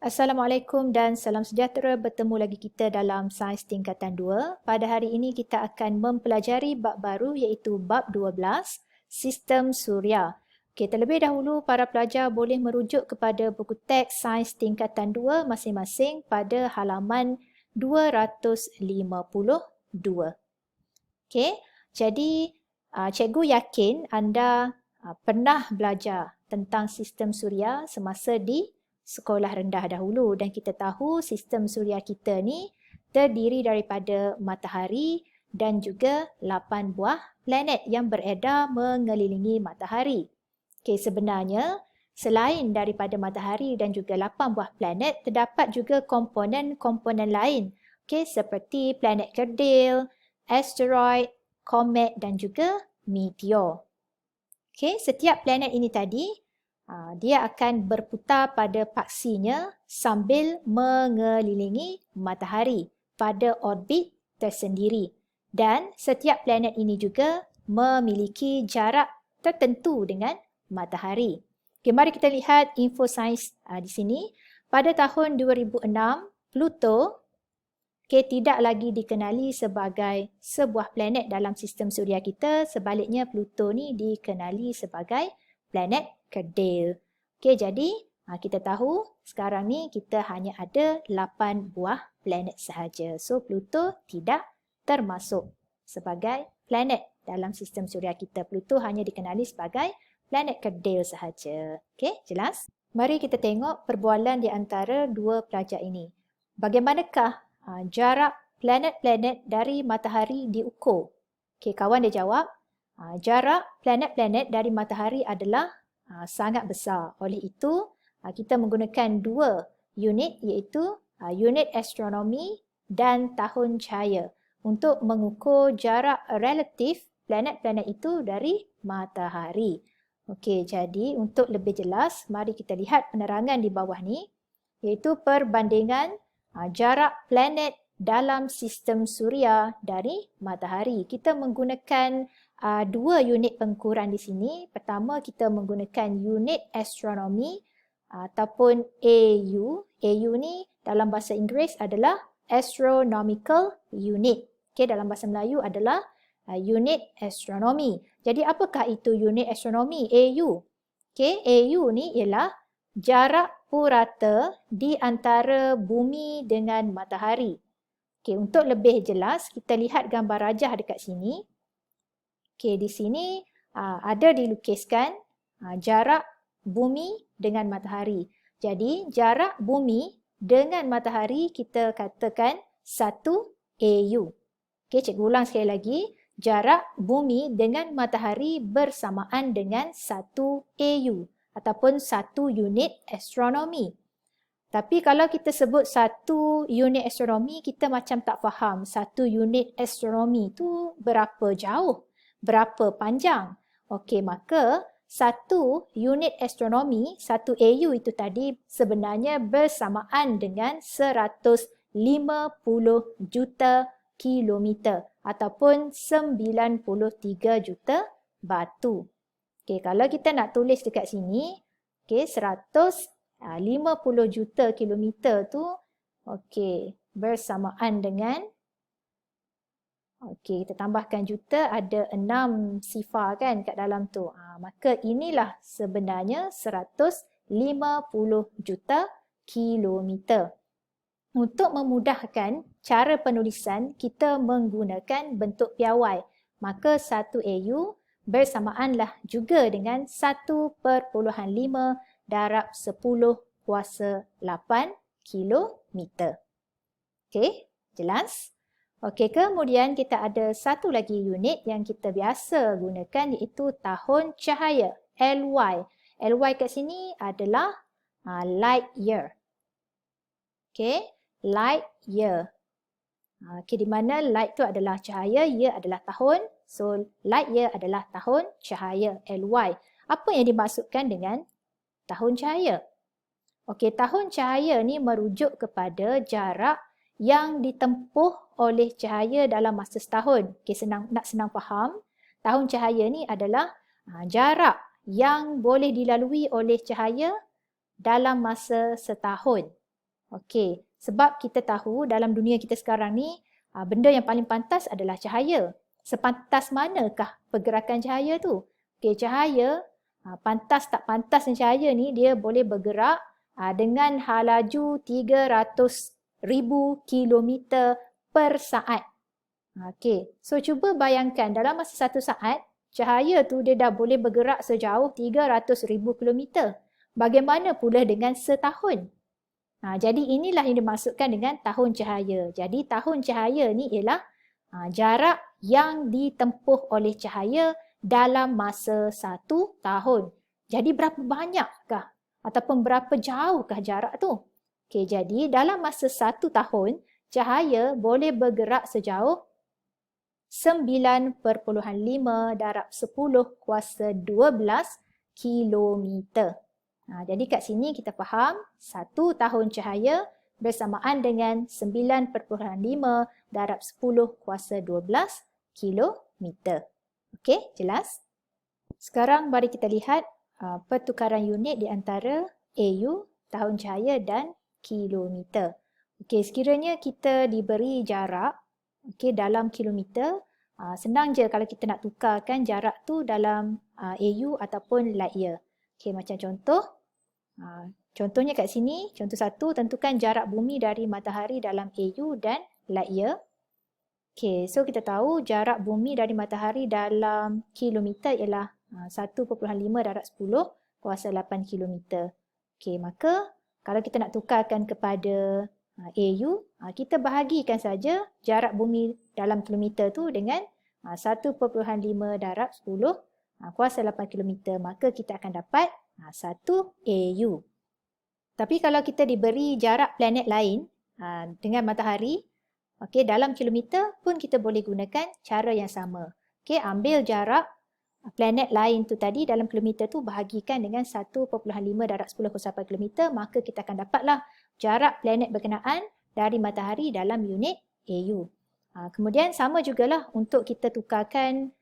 Assalamualaikum dan salam sejahtera. Bertemu lagi kita dalam Sains Tingkatan 2. Pada hari ini kita akan mempelajari bab baru iaitu bab 12, Sistem Suria. Okey, terlebih dahulu para pelajar boleh merujuk kepada buku teks Sains Tingkatan 2 masing-masing pada halaman 252. Okey, jadi cikgu yakin anda pernah belajar tentang sistem suria semasa di sekolah rendah dahulu, dan kita tahu sistem suria kita ni terdiri daripada matahari dan juga 8 buah planet yang beredar mengelilingi matahari. Okey, sebenarnya selain daripada matahari dan juga 8 buah planet, terdapat juga komponen-komponen lain. Okey, seperti planet kerdil, asteroid, komet dan juga meteor. Okey, setiap planet ini tadi dia akan berputar pada paksinya sambil mengelilingi matahari pada orbit tersendiri. Dan setiap planet ini juga memiliki jarak tertentu dengan matahari. Okay, mari kita lihat info sains di sini. Pada tahun 2006, Pluto tidak lagi dikenali sebagai sebuah planet dalam sistem suria kita. Sebaliknya, Pluto ni dikenali sebagai planet kerdil. Okey, jadi kita tahu sekarang ni kita hanya ada 8 buah planet sahaja. So, Pluto tidak termasuk sebagai planet dalam sistem suria kita. Pluto hanya dikenali sebagai planet kerdil sahaja. Okey, jelas? Mari kita tengok perbualan di antara dua pelajar ini. Bagaimanakah jarak planet-planet dari matahari diukur? Okey, kawan dia jawab, jarak planet-planet dari matahari adalah sangat besar. Oleh itu, kita menggunakan dua unit iaitu unit astronomi dan tahun cahaya untuk mengukur jarak relatif planet-planet itu dari matahari. Okey, jadi untuk lebih jelas, mari kita lihat penerangan di bawah ni iaitu perbandingan jarak planet dalam sistem suria dari matahari. Kita menggunakan dua unit pengukuran di sini. Pertama, kita menggunakan unit astronomi ataupun AU. AU ni dalam bahasa Inggeris adalah astronomical unit. Okey, dalam bahasa Melayu adalah unit astronomi. Jadi apakah itu unit astronomi AU? Okey, AU ni ialah jarak purata di antara bumi dengan matahari. Okey, untuk lebih jelas, kita lihat gambar rajah dekat sini. Okey, di sini ada dilukiskan jarak bumi dengan matahari. Jadi, jarak bumi dengan matahari kita katakan 1 AU. Okey, cikgu ulang sekali lagi. Jarak bumi dengan matahari bersamaan dengan 1 AU ataupun 1 unit astronomi. Tapi kalau kita sebut 1 unit astronomi, kita macam tak faham 1 unit astronomi tu berapa jauh, berapa panjang. Okey, maka 1 unit astronomi, 1 AU itu tadi sebenarnya bersamaan dengan 150 juta kilometer ataupun 93 juta batu. Okey, kalau kita nak tulis dekat sini, okey, 150 juta kilometer tu okey, bersamaan dengan okey, kita tambahkan juta, ada 6 sifar kan kat dalam tu. Maka inilah sebenarnya 150 juta kilometer. Untuk memudahkan cara penulisan, kita menggunakan bentuk piawai. Maka 1 AU bersamaanlah juga dengan 1.5 darab 10 kuasa 8 kilometer. Okey, jelas? Okey, kemudian kita ada satu lagi unit yang kita biasa gunakan iaitu tahun cahaya, LY. LY kat sini adalah light year. Okey, light year. Okey, di mana light tu adalah cahaya, year adalah tahun. So, light year adalah tahun cahaya, LY. Apa yang dimaksudkan dengan tahun cahaya? Okey, tahun cahaya ni merujuk kepada jarak yang ditempuh oleh cahaya dalam masa setahun. Okey, nak senang faham, tahun cahaya ni adalah jarak yang boleh dilalui oleh cahaya dalam masa setahun. Okey, sebab kita tahu dalam dunia kita sekarang ni, benda yang paling pantas adalah cahaya. Sepantas manakah pergerakan cahaya tu? Okey, cahaya, pantas tak pantasnya cahaya ni, dia boleh bergerak dengan laju 300,000 kilometer per saat. Okey, so cuba bayangkan dalam masa 1 saat, cahaya tu dia dah boleh bergerak sejauh 300,000 kilometer. Bagaimana pula dengan setahun? Jadi inilah yang dimaksudkan dengan tahun cahaya. Jadi tahun cahaya ni ialah jarak yang ditempuh oleh cahaya dalam masa 1 tahun. Jadi berapa banyakkah ataupun berapa jauhkah jarak tu? Okey, jadi dalam masa 1 tahun, cahaya boleh bergerak sejauh 9.5 darab 10 kuasa 12 kilometer. Jadi kat sini kita faham 1 tahun cahaya bersamaan dengan 9.5 darab 10 kuasa 12 kilometer. Okey, jelas? Sekarang mari kita lihat pertukaran unit di antara AU, tahun cahaya dan kilometer. Okey, sekiranya kita diberi jarak dalam kilometer, senang je kalau kita nak tukarkan jarak tu dalam AU ataupun light year. Okey, macam contoh. Contohnya kat sini, contoh 1, tentukan jarak bumi dari matahari dalam AU dan light year. Okey, so kita tahu jarak bumi dari matahari dalam kilometer ialah 1.5 darab 10 kuasa 8 kilometer. Okey, maka kalau kita nak tukarkan kepada AU, kita bahagikan saja jarak bumi dalam kilometer tu dengan 1.5 darab 10 kuasa 8 kilometer, maka kita akan dapat 1 AU. Tapi kalau kita diberi jarak planet lain dengan matahari, dalam kilometer pun kita boleh gunakan cara yang sama. Ambil jarak planet lain tu tadi dalam kilometer tu bahagikan dengan 1.5 darab 10 kuasa 8 kilometer, maka kita akan dapatlah jarak planet berkenaan dari matahari dalam unit AU. Kemudian sama jugalah untuk kita tukarkan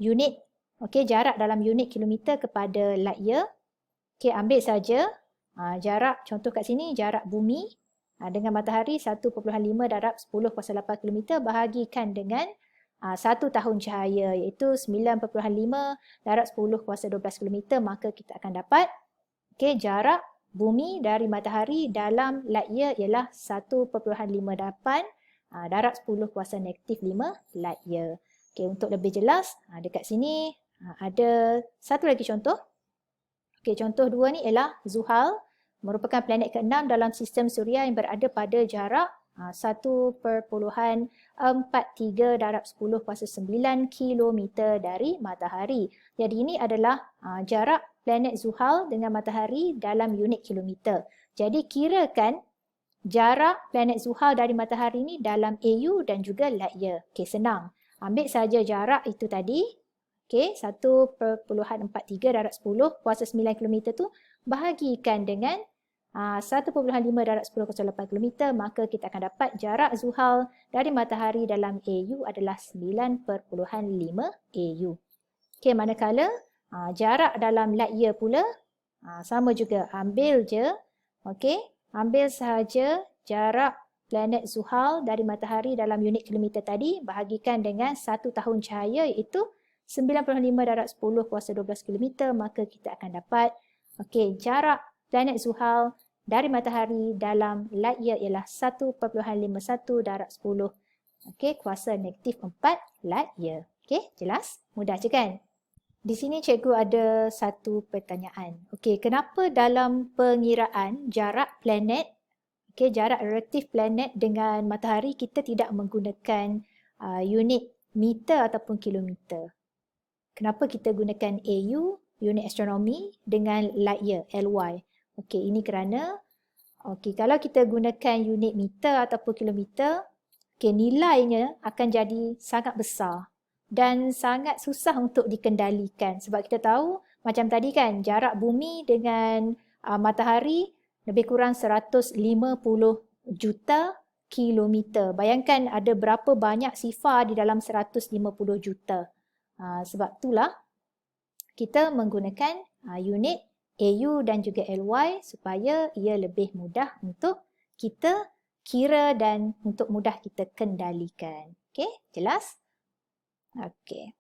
unit, jarak dalam unit kilometer kepada light year. Ambil saja jarak, contoh kat sini jarak bumi dengan matahari 1.5 darab 10 kuasa 8 km bahagikan dengan 1 tahun cahaya, iaitu 9.5 darab 10 kuasa 12 km, maka kita akan dapat jarak bumi dari matahari dalam light year ialah 1.58 darab 10 kuasa negatif 5 light year. Untuk lebih jelas, dekat sini ada satu lagi contoh. Contoh 2 ni ialah Zuhal, merupakan planet ke-6 dalam sistem Suria yang berada pada jarak 1.43 darab 10 kuasa 9 km dari matahari. Jadi ini adalah jarak planet Zuhal dengan matahari dalam unit kilometer. Jadi kirakan jarak planet Zuhal dari matahari ni dalam AU dan juga light year. Senang. Ambil saja jarak itu tadi. 1.43 darab 10 kuasa 9 km tu bahagikan dengan 1.5 darab 10 kuasa 8 km, maka kita akan dapat jarak Zuhal dari matahari dalam AU adalah 9.5 AU. Manakala jarak dalam light year pula sama juga, ambil je, ambil sahaja jarak planet Zuhal dari matahari dalam unit kilometer tadi bahagikan dengan 1 tahun cahaya, iaitu 95 darab 10 kuasa 12 km, maka kita akan dapat jarak planet Zuhal dari matahari dalam light year ialah 1.51 darab 10 kuasa negatif 4 light year. Jelas? Mudah je kan? Di sini cikgu ada satu pertanyaan. Kenapa dalam pengiraan jarak planet, jarak relatif planet dengan matahari kita tidak menggunakan unit meter ataupun kilometer? Kenapa kita gunakan AU, unit astronomi, dengan light year, LY? Ini kerana kalau kita gunakan unit meter ataupun kilometer, nilainya akan jadi sangat besar dan sangat susah untuk dikendalikan. Sebab kita tahu, macam tadi kan, jarak bumi dengan matahari lebih kurang 150 juta kilometer. Bayangkan ada berapa banyak sifar di dalam 150 juta. Sebab itulah kita menggunakan unit AU dan juga LY supaya ia lebih mudah untuk kita kira dan untuk mudah kita kendalikan. Okey, jelas? Okey.